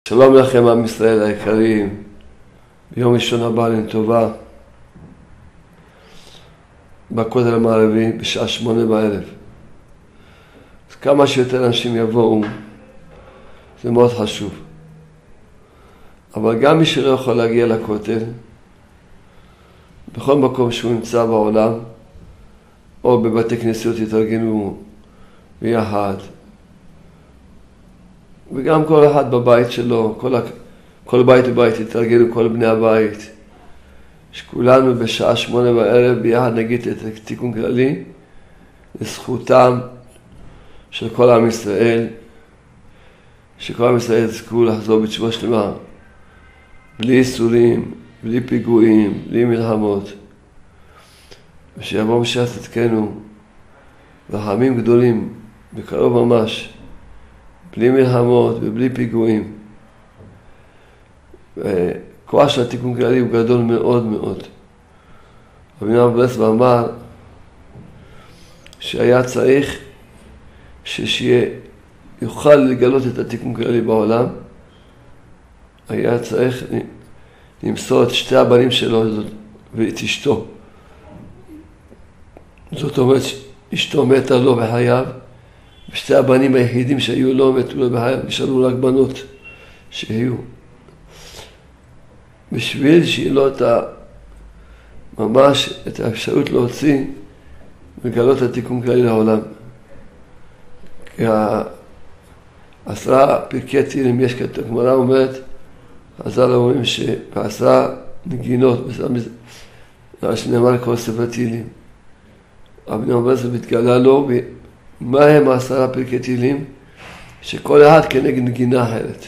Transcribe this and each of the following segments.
שלום לכם עם ישראל היקרים, ביום ראשון הבא לטובה בכותל המערבי בשעה 8 בערב. אז כמה שיותר אנשים יבואו, זה מאוד חשוב. אבל גם מי שלא יכול להגיע לכותל, בכל מקום שהוא נמצא בעולם, או בבתי כנסיות יתארגנו ביחד, וגם כל אחד בבית שלו, כל בית ובית יתארגנו, כל בני הבית, שכולנו בשעה 8 בערב ביחד נגיד את תיקון כללי לזכותם של כל עם ישראל, שכל עם ישראל יזכו לחזור בתשובה שלמה, בלי איסורים, בלי פיגועים, בלי מלחמות, ושיבוא משיח צדקנו רחמים גדולים בקרוב ממש, בלי מלחמות ובלי פיגועים. כוח של התיקון כללי הוא גדול מאוד מאוד. רבי נחמן מברסלב אמר שהיה צריך שיוכל לגלות את התיקון כללי בעולם, היה צריך למסור את שתי הבנים שלו ואת אשתו. זאת אומרת, אשתו מתה לו בחייו, ושתי הבנים היחידים שהיו לו מתו לו בחייו, נשארו רק בנות שהיו. בשביל שיהיה לו ממש את האפשרות להוציא ולגלות את התיקון כללי לעולם. כי 10 פרקי תהילים יש כתוב, הגמרא אומרת, חז"ל אומרים ב10 נגינות, שנאמר כל ספר תהילים. רבי נחמן מברסלב התגלה לו, מה הם 10 פרקי תהילים? שכל אחד כנגד נגינה אחרת.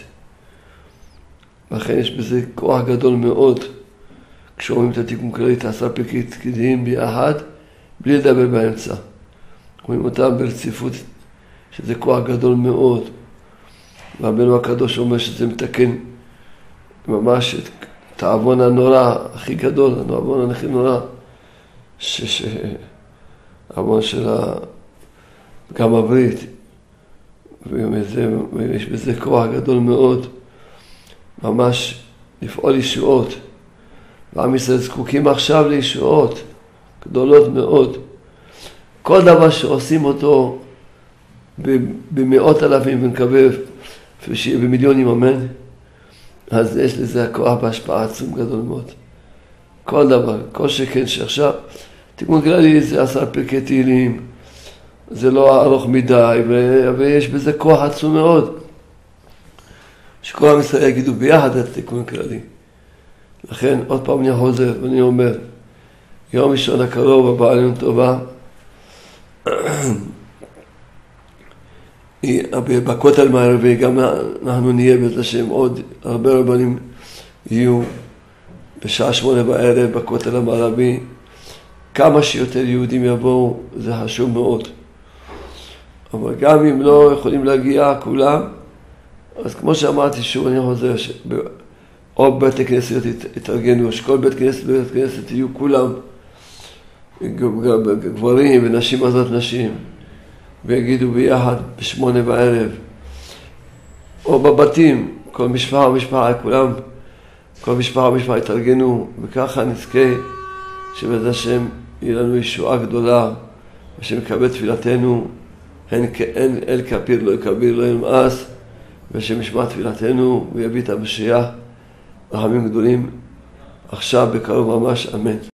לכן יש בזה כוח גדול מאוד, כשאומרים את התיקון כללי, את 10 פרקי תהילים ביחד, בלי לדבר באמצע. רואים אותם ברציפות, שזה כוח גדול מאוד. והרבנו הקדוש אומר שזה מתקן ממש את העוון הנורא הכי גדול, העוון הכי נורא, העוון של גם הברית, ויש בזה כוח גדול מאוד, ממש לפעול ישועות. ועם ישראל זקוקים עכשיו לישועות גדולות מאוד. כל דבר שעושים אותו במאות אלפים, ונקווה שיהיה במיליונים, אמן, אז יש לזה הכוח בהשפעה עצום גדול מאוד. כל דבר, כל שכן שעכשיו, תיקון כללי זה 10 פרקי תהילים, זה לא ארוך מדי, ויש בזה כוח עצום מאוד. שכל עם ישראל יגידו ביחד את תיקון כללי. לכן עוד פעם אני חוזר ואני אומר, יום ראשון הקרוב הבא עלינו טובה, בכותל המערבי, גם אנחנו נהיה בעזרת השם, עוד הרבה רבנים יהיו בשעה 8 בערב בכותל המערבי. כמה שיותר יהודים יבואו, זה חשוב מאוד. אבל גם אם לא יכולים להגיע כולם, אז כמו שאמרתי שוב, אני חוזר, או בית כנסת יתארגנו, שכל בית כנסת יהיו כולם, גברים ונשים עזרת נשים, ויגידו ביחד ב8 בערב, או בבתים, כל משפחה, כולם, כל משפחה יתארגנו, וככה נזכה שבעזרת השם יהיה לנו ישועה גדולה, ושמקבל תפילתנו, הן אל כפיר לא יכביר לא ימאס, ושמשמע תפילתנו ויביא את המשיח רחמים גדולים עכשיו בקרוב ממש, אמן.